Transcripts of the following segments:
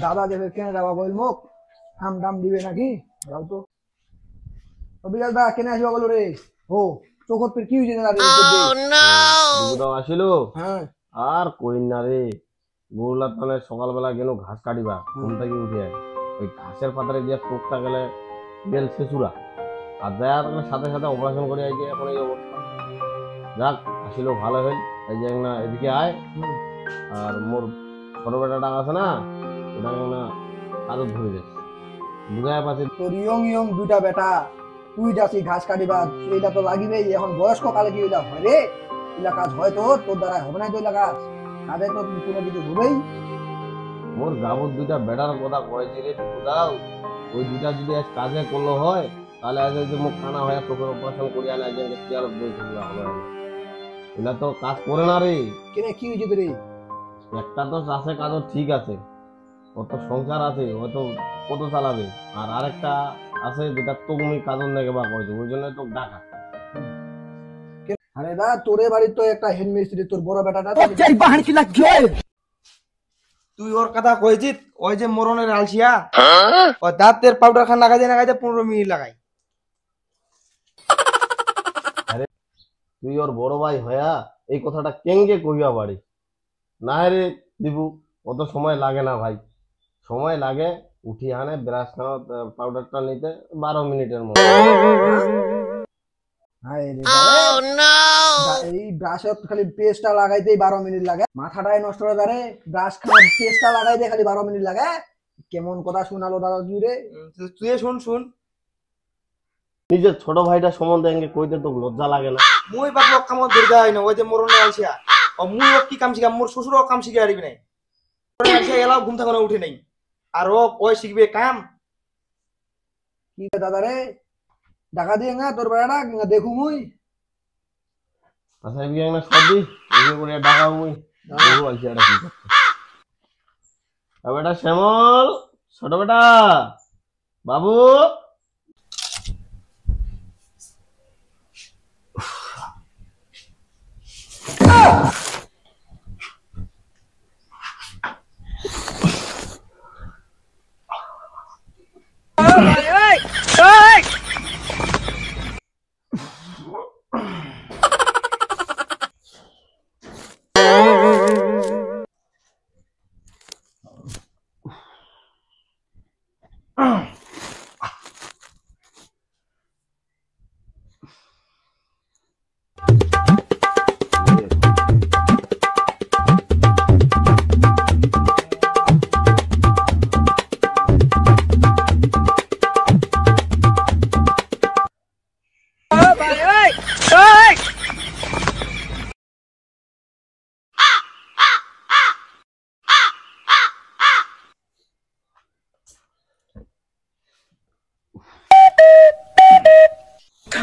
দাদা দেবে কেনে যাবা বল মুখ হাম দাম দিবে নাকি যাও তো অবিরাজ দা কেনে আসবা বলো রে ও চোখত পে কি হইছে না রে দুপুরটাও আসিল হ্যাঁ আর কইন না রে গরুলার তাহলে সকালবেলা গেল ঘাস কাটিবা ঘুম থেকে উঠে ওই ঘাসের পাতারে দিয়ে চোখটা গেলে গেল শেষুরা আর দেয়ার সাথে সাথে অপারেশন করে আইছে এখন এই অবস্থা যাক আসিল ভালো হইল এই যে না এদিকে আয় আর মোর ছোট বেটাটা আছে না ওটা না আদত ধরে যাচ্ছে বুঝায় পাচ্ছে তোর ইয়ং ইয়ং দুইটা বেটা তুই যাচ্ছি ঘাস কাটিবা এইটা তো লাগিবেই এখন বয়স্ক কালে কি ওইটা হয় রে ওইটা কাজ হয় তোর দ্বারা হবে না তো ওইটা কাজ তাদের তো কোনো কিছু হবেই মোর গাবর দুইটা বেটার কথা কয়েছি রে দাও ওই দুইটা যদি আজ কাজে করলো হয় তাহলে আজ যে মুখ কানা হয়ে চোখের অপারেশন করিয়া না যে কি আর বই থাকবে হবে এগুলা তো কাজ করে না রে কেনে কি হয়েছে রে একটা তো চাষে কাজও ঠিক আছে ওর তো সংসার আছে ও তো কত চালাবে আর আরেকটা আছে যেটা তুমি কাজল নেগে বা করেছে ওই জন্য তো ডাকা আরে দা তোরে বাড়ির তো একটা হেড মিস্ত্রি তোর বড় বেটাটা তুই ওর কথা কইছিস ওই যে মরণের আলসিয়া ও দাঁতের পাউডার খান লাগাইতে 15 মিনিট লাগাই তুই ওর বড় ভাই হয়া এই কথাটা কেঙ্গে কইয়া বাড়ি না রে দিবু অত সময় লাগে না ভাই সময় লাগে উঠি আনে ব্রাশ পাউডারটা নিতে 12 মিনিটের মতো এই ব্রাশত খালি পেস্টটা লাগাইতেই 12 মিনিট লাগে মাথাটাই নষ্ট হয়ে যাবে ব্রাশ খানা পেস্টটা লাগাইতে খালি 12 মিনিট লাগে কেমন কথা শোনালো দাদা তুই রে তুই শুন নিজের ছোট ভাইটা সম্বন্ধে এঙ্গে কইতে তো লজ্জা লাগে না মুই বাপ কাম ধরে দেয় না ওই যে মরণের আলসিয়া ও মুই ও কি কাম শিখাম মোর শ্বশুরও কাম শিখে আরিবি নাই আলসিয়া এলাও ঘুম থেকে উঠে নাই আর ও ওই শিখবে কাম কি দাদা রে টাকা দিয়ে না তোর বেড়াটা দেখু মুই আচ্ছা এই না সবই এই করে ডাকা মুই দেখু আলছি এটা কি করতে বেটা শ্যামল ছোট বেটা বাবু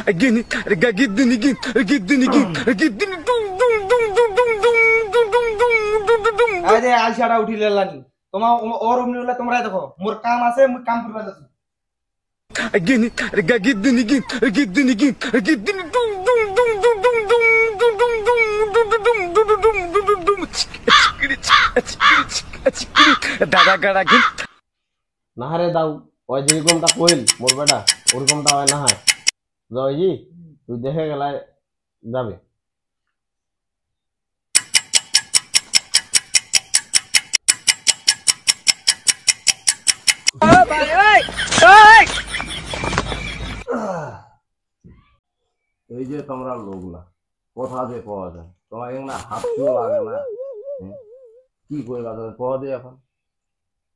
Again, again, আরে আলসিয়াটা উঠিলে লানি তোমার ওর অমনি হলে তোমরা দেখো মোর কাম আছে মুই কাম করবা যাচ্ছি again, না রে দাও ওই যেরকমটা কইল মোর বেটা ওরকমটা হয় না হয় জয়জি তুই দেখে গেলে যাবে এই যে তোমরা লোক না কথা যে পাওয়া যায় তোমার না হাতও লাগে না কি কইবা তুমি পাওয়া দিয়ে এখন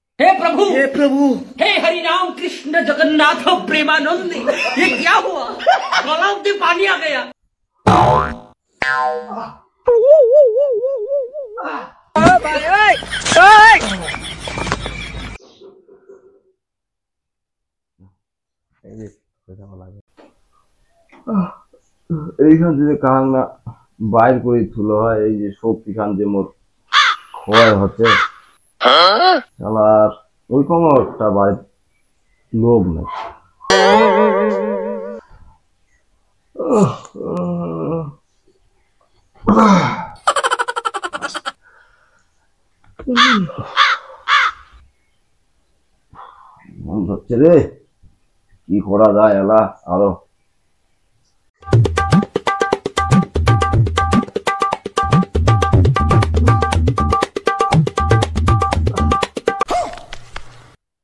हे प्रभु हे हरि राम कृष्ण जगन्नाथ प्रेमानंद ये क्या हुआ गला में पानी आ गया এইখান যে কাহাং না বাইর করে তুলো হয় এই যে শক্তি খান যে মোর ক্ষয় হচ্ছে আর ওই কোনো একটা বাইর লোভ নেই মন হচ্ছে রে, কি করা যায় এলা আরো।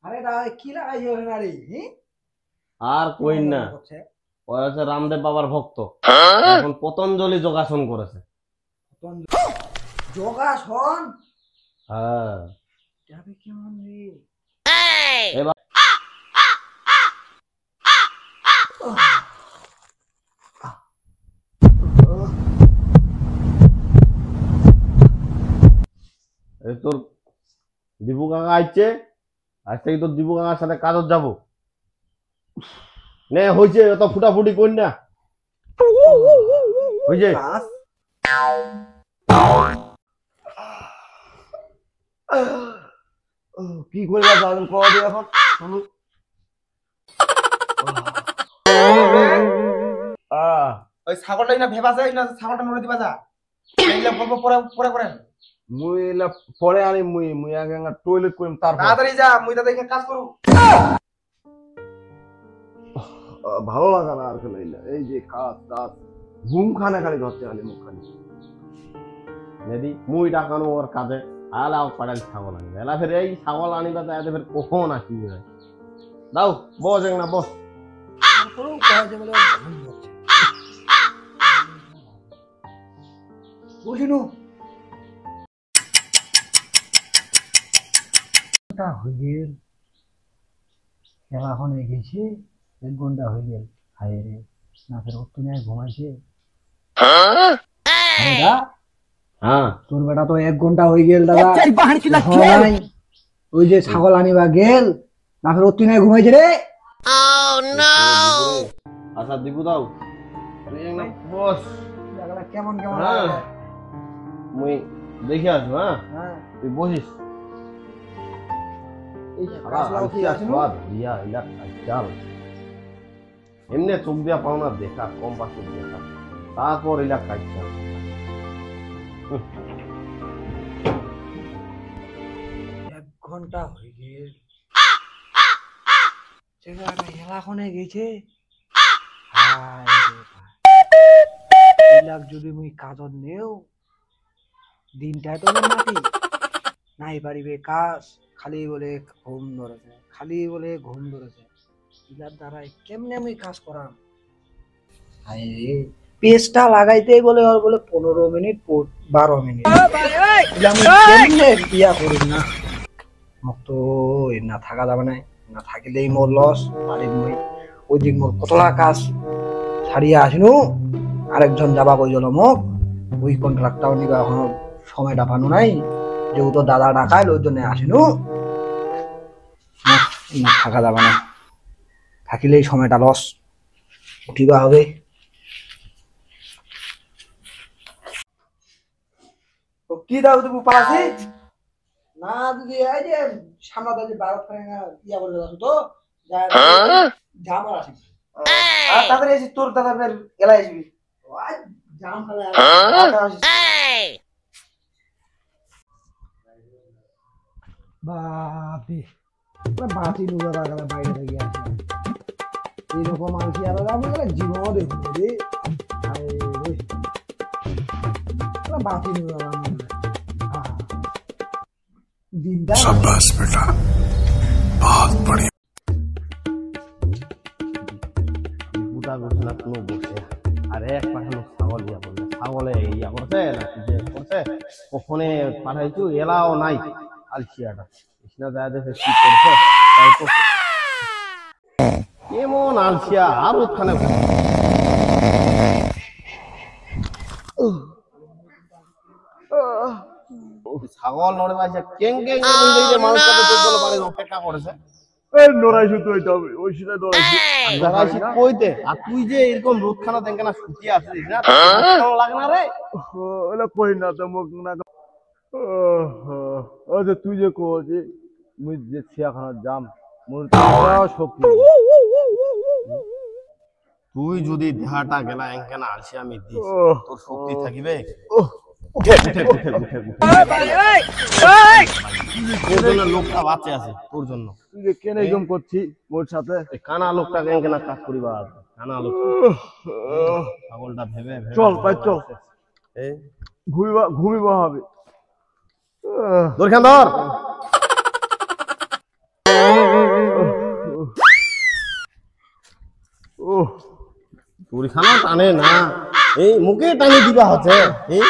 আরে দাদা কি লাগাইছে ওখানে আরে আর কই না, ওই হচ্ছে রামদেব বাবার ভক্ত, এখন পতঞ্জলি যোগাসন করেছে। যোগাসন হ্যাঁ যাবে কেমন রে? এবার এই তোর দীপু কাকা আসছে, আজ থেকে তোর দীপু কাকার সাথে কাজত যাবো। নে হয়েছে, অত ফুটাফুটি কর না, হয়েছে। কি করবা যাবেন কবে এখন শুনু ওই ছাগলটা না ভেবা যায় না, ছাগলটা নড়ে দিবা যা। এইলা গল্প পরে পরে করেন। মুই এলা পরে আনি, মুই আগে টয়লেট করিম, তারপর তাড়াতাড়ি যা, মুই দাদা এখানে কাজ করু। ভালো লাগা না আর খেলাইলা। এই যে কাজ কাজ ঘুম খানে খালি ধরতে খালি মুখ খালি যদি মুই ডাকানো ওর কাজে আলাও পাড়াল ছাগল আনি এলা ফের এই ছাগল আনিবা তাই ফের কখন আসি দাও বস না বস বুঝিনু হয়ে গেল খেলা এখন গেছে 1 ঘন্টা হয়ে গেল হায় রে না ফের উঠতে নেই ঘুমাইছে হ্যাঁ তোর বেটা তো 1 ঘন্টা হয়ে গেল দাদা ওই যে ছাগল আনিবা গেল না ফের উঠতে নেই ঘুমাইছে রে আচ্ছা দিবু দাও তুই না বস জায়গাটা কেমন কেমন হ্যাঁ লাগে মুই দেখে আসবো। হ্যাঁ হ্যাঁ তুই বসিস এই কাজলাও কি আছে না? ধরিয়া ইলা চাল এমনি চোখ দিয়া পাও না দেখা, কম পাশে দেখা, তারপর ইলা কাজটা 1 ঘন্টা হয়ে গেল জায়গাটা এলাখনে গেছে হায় রে ভাই এলাক যদি মুই কাজত নেও দিনটাই তো মাটি নাই পারিবে কাজ খালি বলে ঘুম ধরেছে ইলার দ্বারাই কেমনে আমি কাজ করাম হায় রে পেস্টটা লাগাইতেই বলে আর বলে 15 মিনিট 12 মিনিট ইলা আমি কেমনে বিয়া করি না মোক তো না থাকা যাবে না থাকিলেই মোর লস বাড়ির মই ওই দিক মোর কতলা কাজ ছাড়িয়া আসিনু আরেকজন যাবা কইল মোক ওই কন্ট্রাক্টটাও নিবা এখন সময়টা পানো নাই যেহেতু দাদা ডাকাইল ওই জন্য আসিনু না থাকা যাবে না থাকিলেই সময়টা লস উঠিবা হবে কি দাও তুমি পালাছি? না দিদি এই যে সামনে যে ভারত খানা ইয়া বলে যাচ্ছ তো জামার আসি আর তাড়াতাড়ি এসে তোর দাদা ফের এলা আসবি। ওই জাম ফেলে বাপরে বাতি নুবা গেল বাইরে থেকে আসি এইরকম মানুষ আর আমি জীবনও দেখুন রে বাতি নুবা দিনটা शाबाश बेटा बहुत बढ़िया বুটা ঘোষণা কোনো বসে আর এক পাঠানো ছাগল ইয়া বললে ছাগলে ইয়া করছে না কি যে করছে কখনে পাঠাইছু এলাও নাই আলসিয়াটা কৃষ্ণা যায় দেখে কি করছে তাই তো কেমন আলসিয়া আর ওখানে ছাগল নড়ে পাইছে কেং কেং বলতে যে মানুষটাকে তো বলে বাড়ি অপেক্ষা করেছে এই নড়াইছো তো এটা ওই সিনা নড়াইছো নড়াইছি কইতে আর তুই যে এরকম রোদখানা দেন না শুকিয়ে আসছিস না ভালো লাগে না রে ওলা কই না তো মোক না ও যে তুই যে কো যে মুই যে ছিয়াখানা জাম মোর তাও শক্তি তুই যদি দেহাটা গেলা এঙ্কেনা আলসি আমি দিস তোর শক্তি থাকিবে উঠে উঠে উঠে উঠে তোর জন্য লোকটা বাঁচে আছে তোর জন্য তুই যে কেন এরকম করছিস মোর সাথে? এই কানা লোকটা কেন কাজ করিবা কানা লোক পাগলটা ভেবে ভেবে চল ভাই চল, এই ঘুমিবা হবে। ধর খান ধর তোর খানা টানে না, এই মুখে টানে দিবা হচ্ছে। এই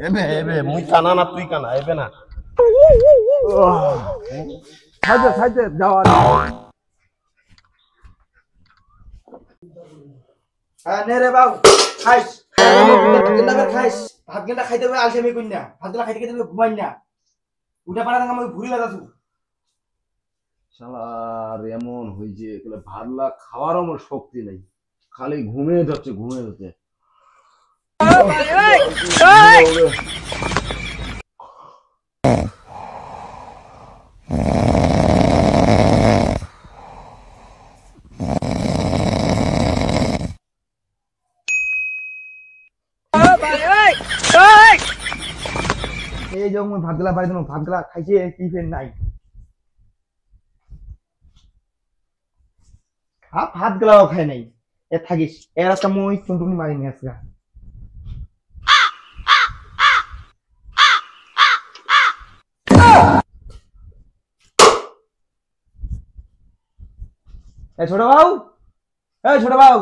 এবে এবে মুই কানা না তুই কানা এবে না খাইতে খাইতে যাওয়া হ্যাঁ নে রে বাবু খাইস খাইস ভাত গেলা খাইতে হবে আলসেমি কই না ভাত গেলা খাইতে খাইতে ঘুমাই না উঠা পাড়া আমি ঘুরি লাগাছু শালার এমন হয়েছে ভাতলা খাওয়ারও আমার শক্তি নেই, খালি ঘুমিয়ে যাচ্ছে ঘুমিয়ে যাচ্ছে। এই যে মুই ভাত গেলা বাড়ি দিলাম ভাত গেলা খাইছে কি ফের নাই ভাত গেলাও খাই নাই এ থাকিস এর একটা মুই টুনটুনি মারি নিয়ে আসগা ছোট বাবু ছোট বাবু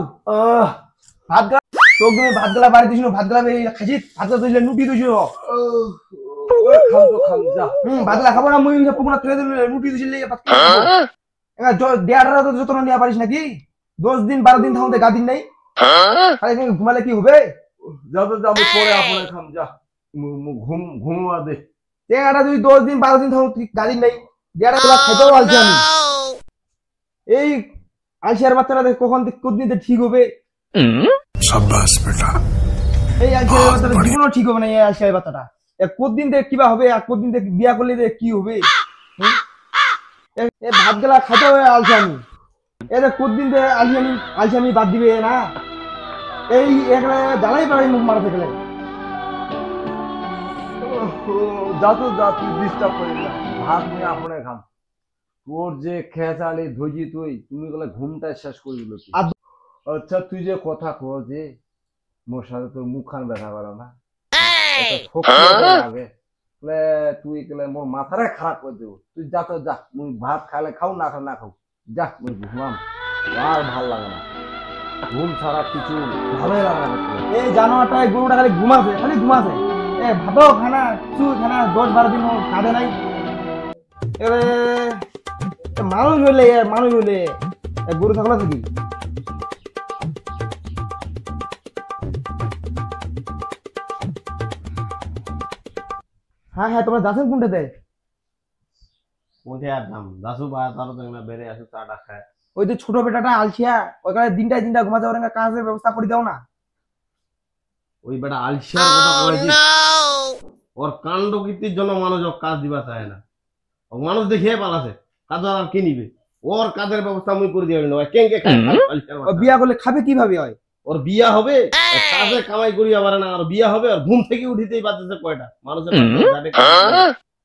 ভাত গেলা তোকে তুমি ভাত গেলা বাড়ি দিছিল ভাত গেলা খাইছিস ভাত গেলা তুই নুটি দিছিল ভাত গেলা খাবো না মুই পুকুরা তুলে দিল নুটি দিছিল দেড় তো যত্ন নেওয়া পারিস নাকি 10 দিন 12 দিন থাকতে গাদিন নাই খালি ঘুমালে কি হবে যাবো যাবো পরে আপনার খাম যা ঘুমা দে। টেঙাটা তুই 10 দিন 12 দিন থাকতে গাদিন নাই দেড় বেলা খাইতেও আলছি আমি এই আলসিয়ার বাচ্চাটা কখন কতদিন ঠিক হবে शाबाश बेटा এই আলসিয়ার বাচ্চাটা জীবনও ঠিক হবে না এই আলসিয়ার বাচ্চাটা কতদিন থেকে কিবা হবে আর কতদিন থেকে বিয়া করলে কি হবে ভাত গেলা খাইতে হবে আলসি আমি এটা কতদিন থেকে আলসি আমি বাদ দিবে না এই এখানে জ্বালাই পারে মুখ মারা থেকে যা তো যা তুই ডিস্টার্ব করিস না, ভাত নিয়ে আপনার খাম। তোর যে খেয়াচালি ধৈজি তুমি বলে ঘুমটা শেষ করে দিল। আচ্ছা তুই যে কথা কো যে মোর সাথে তোর মুখখান দেখা করো না লাগে তুই গেলে মোর মাথারে খারাপ করে দেবো। তুই যা তো যা, মুই ভাত খাইলে খাও না খাও না খাও যা, মুই ঘুমাম আর ভাল লাগে না, ঘুম ছাড়া কিছু ভালোই লাগে না। এই জানোয়ারটা গরুটা খালি ঘুমাছে ভাতও খানা কিছু খানা 10-12 দিন কাঁদে নাই মানুষ হইলে গরু থাকলে থাকি হ্যাঁ তোমরা যাচ্ছেন কোনটাতে কোথায় আর দাম দাসু বা তার তো বেড়ে আসে চাটা খায় ওই যে ছোট বেটাটা আলসিয়া ওইখানে দিনটা ঘুমাতে ওর কাজের ব্যবস্থা করে দাও না ওই বেটা আলসিয়ার কথা বলেছি ওর কাণ্ড কীর্তির জন্য মানুষ কাজ দিবা চায় না, ও মানুষ দেখে পালাছে কাজ আর কি নিবে, ওর কাজের ব্যবস্থা মুই করে দিয়ে না কেঙ্কে বিয়া করলে খাবে কিভাবে হয় ওর বিয়া হবে কাজে কামাই করিয়া পারে না, আর বিয়া হবে আর ঘুম থেকে উঠিতেই বাজেছে কয়টা মানুষের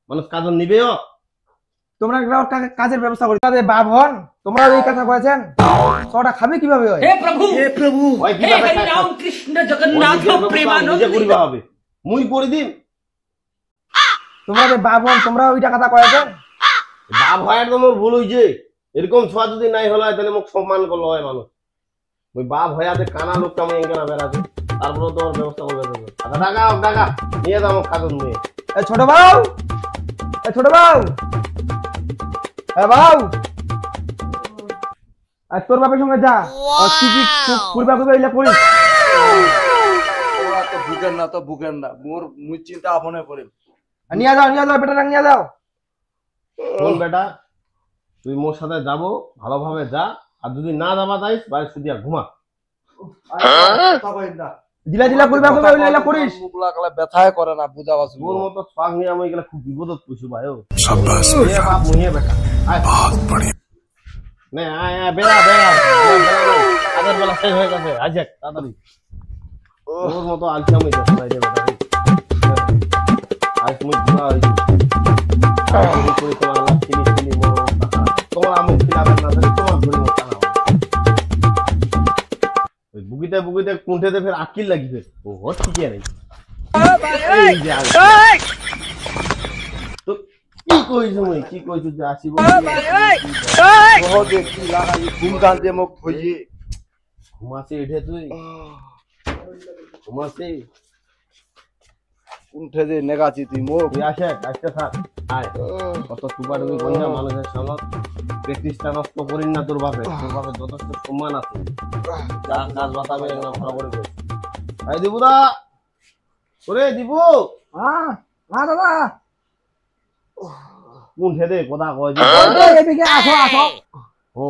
মানুষ কাজ নিবে তোমরা কাজের ব্যবস্থা করে তাদের বাপ হন তোমরা এই কথা করেছেন সবটা খাবে কিভাবে হয় हे प्रभु हे हरि राम कृष्ण जगन्नाथ प्रेमानंद করিবা হবে মুই করে দিন তোমাদের বাপ হন তোমরা ওইটা কথা করেছেন বাপ হয় একদম ভুল হইছে এরকম ছোয়া যদি নাই হলো তাহলে মোক সম্মান করলো হয় মানুষ ওই বাপ হয়াতে কানা লোকটা আমি এখানে বেড়াতে তারপরে তো ব্যবস্থা করবে আচ্ছা টাকা নিয়ে যাবো কাগজ নিয়ে ছোট বাবু বাবু আর তোর বাপের সঙ্গে যা কি করবা করিস ওরা তো ভুগেন না মোর মুই চিন্তা আপনে করি। নিয়ে যাও বেটা নিয়ে যাও শোন বেটা তুই মোর সাথে যাবো ভালোভাবে যা, আর যদি না যাবা যাইস বাড়ি শুধু ঘুমা জিলা করবা করিস মুখ লাগালে ব্যথায় করে না বুঝাবাস তোর মতো ফাঁক নিয়ে আমি এগুলা খুব বিপদত পড়ছি ভাই शाबाश बेटा বাপ মুহিয়ে বেটা আয় बहुत बढ़िया নে আয় বেড়া কাজের বেলা শেষ হয়ে গেছে আজ তাড়াতাড়ি ওর মতো আলসি আমি দেখো নাই রে বেটা রে। আজ মুই বুড়া হইছি আমি কই তোমার লাগ চিনি মোর টাকা তোমার আমি খিলাবেন না জানি তোমার ধরে মোর টাকা ওই বুগিতে বুগিতে কুণ্ঠেতে ফের আকিল লাগিবে ও হট কি নাই এই যে তো কি কইছো মই কি কইছো যে আসিব ও যে কি লাগাই ঘুম কানতে মুখ হইয়ে ঘুমাসি এঠে তুই ঘুমাসি উঠে যে নেগাছি তুই মুখ তুই আসে আসতে থাক আয় কত সুপার তুমি বন্ধা মানুষের সামনে প্র্যাকটিসটা নষ্ট করিস না তোর বাপে যথেষ্ট সম্মান আছে যা কাজ বাতাবে না ভালো করে কর এই দিবুদা ওরে দিবু হ্যাঁ হ্যাঁ দাদা কোন খেদে কথা কয় যে এদিকে আসো আসো ও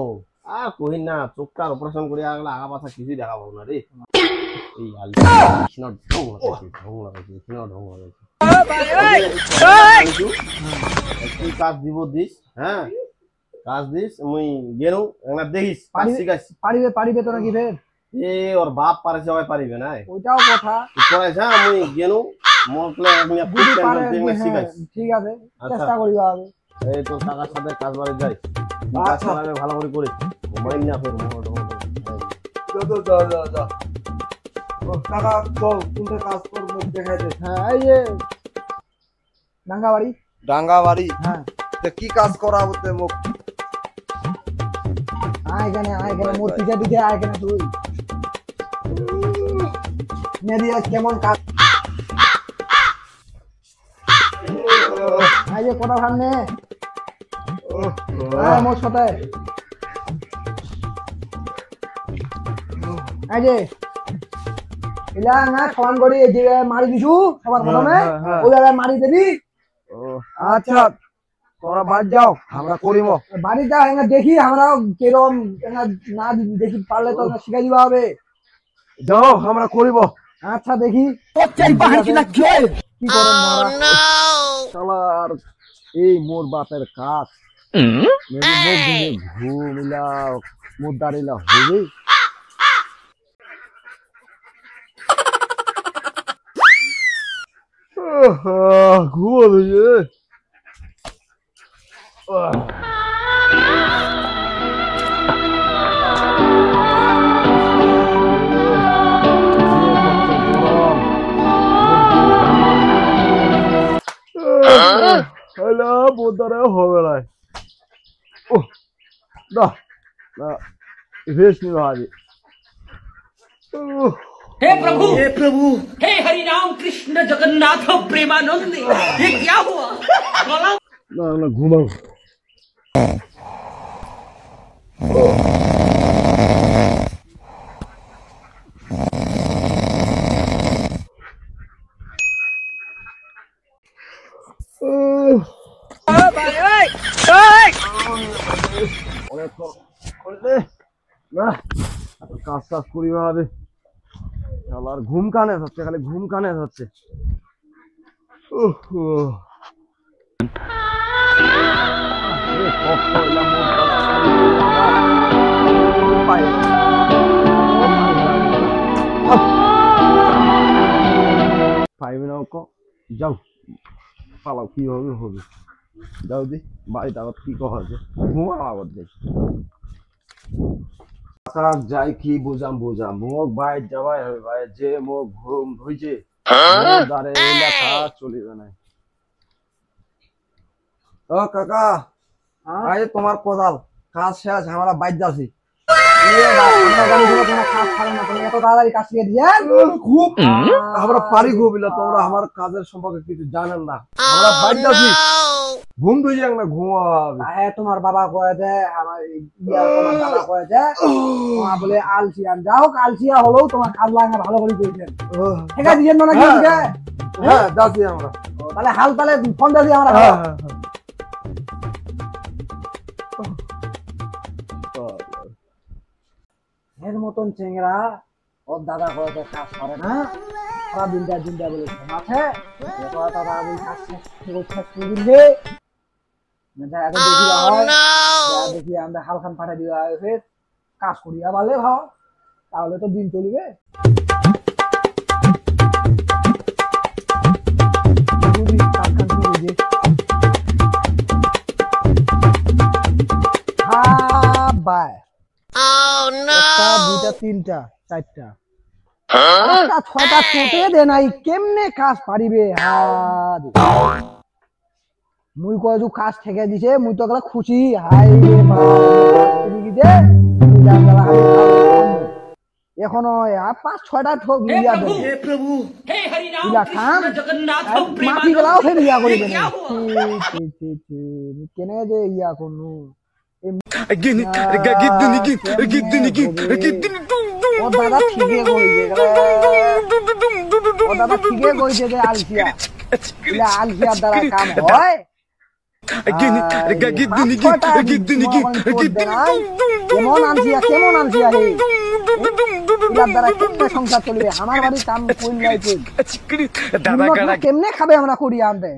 আর কহিন না চোখটার অপারেশন করে আগলা আগা পাছা কিছুই দেখা পাবো না রে এই আলু কৃষ্ণ ঢং লাগাইছে তুই কাজ দিব দিস হ্যাঁ কাজ দিস মুই গেনু একটা দেখিস কাজ শিখাইছি পারিবে তো নাকি ফের এ ওর বাপ পারে সবাই পারিবে না ওইটাও কথা পড়াইছে মুই গেনু মোকলে আমি যদি পারে শিখাইছি ঠিক আছে আচ্ছা। চেষ্টা করিবা হবে এই তো টাকার সাথে কাজ বাড়ি যাই কাজ চালাবে ভালো করে করে ঘুমাই না ফের যা ও কাকা চল কোনটা কাজ কর মুখ দেখাই দে হ্যাঁ এই যে ডাঙ্গাবাড়ি ডাঙ্গা বাড়ি হ্যাঁ তে কি কাজ করাবো তে মুখ আয় কেন মোর পিছে পিছে আয় কেন তুই মেদি আজ কেমন কাজ আয় যে কথা ভাবনে আয় মোর সাথে আয় যে এলা না সমান করে যে মারি দিছু সবার প্রথমে ওই জায়গায় মারি দেবি আচ্ছা তোরা বাদ যাও আমরা করিব বাড়িটা এনে দেখি আমরা কিরম না দেখি পারলে তো শিখাই দিবা হবে যাও আমরা করিব আচ্ছা দেখি কি করেন মারা শালার এই মোর বাপের কাজ ঘুমিলা মোর দাঁড়িলা হবে ঘুমো হ্যালো বোধারে হবে না ও না না রেস্ট নিও আগে हे प्रभु हे हरि राम कृष्ण जगन्नाथ प्रेमानंद ये क्या हुआ गला না না ঘুমাও কাজ টাজ করিবা হবে আর ঘুম কানে হচ্ছে খালি ঘুম কানে হচ্ছে পাইবে না যাও পালাও কি হবে হবে যাও দি বাড়িতে আবার কি করা আছে ঘুমা আবার দেখ যাই কি বুঝাম মোক বাইর যাওয়াই হবে ভাই যে মোক ঘুম ধইছে দাঁড়ে লেখা চলিবে না ও কাকা আজ তোমার কোদাল কাজ শেষ আমরা বাইর যাচ্ছি আমরা পারি ঘুমিলা তোমরা আমার কাজের সম্পর্কে কিছু জানেন না আমরা বাইর যাচ্ছি ঘুম ধুইছে না ঘুমাবে তোমার বাবা কয়েছে আমার তোমার দাদা কয়েছে তোমার বলে আলসিয়ান যাও আলসিয়া হলেও তোমার কাজ লাগে ভালো করে করেছেন ঠিক আছে দিয়েন না কি হ্যাঁ যাচ্ছি আমরা তাহলে হাল তাহলে ফোন দিয়ে আমরা এর মতন চেংরা ওর দাদা কয়েছে কাজ করে না সারা দিনটা বলে আছে দাদা কাজ শেষ করে দিলে দেখি আমরা হালখান পাঠা দিবা কাজ করিয়া পারলে ভাও তাহলে তো দিন চলবে তিনটা চারটা পাঁচটা ছয়টা টোটে দে নাই কেমনে কাজ পারিবে হাত মুই কয় কাজ থেকে দিছে মুই তো গেলা খুশি হাই রে তুমি কি দে এখনো পাঁচ ছয়টা ঠোক ইয়া দে हे प्रभु हे हरि राम ইলা খাম कृष्ण जगन्नाथ মাটি গেলাও ফের ইয়া प्रेमानंद করিবে ये না क्या हुआ কেনে যে ইয়া করনু ও দাদা ঠিকই কইছে ও দাদা ঠিকই কইছে যে আলসিয়া ইলা আলসিয়ার দ্বারা কাম হয় কেমন আলসিয়া হে ইলার দ্বারা কেমনে সংসার চলবে আমার বাড়ি কাম কইলাই কই কেমনে খাবে আমরা করি আনতে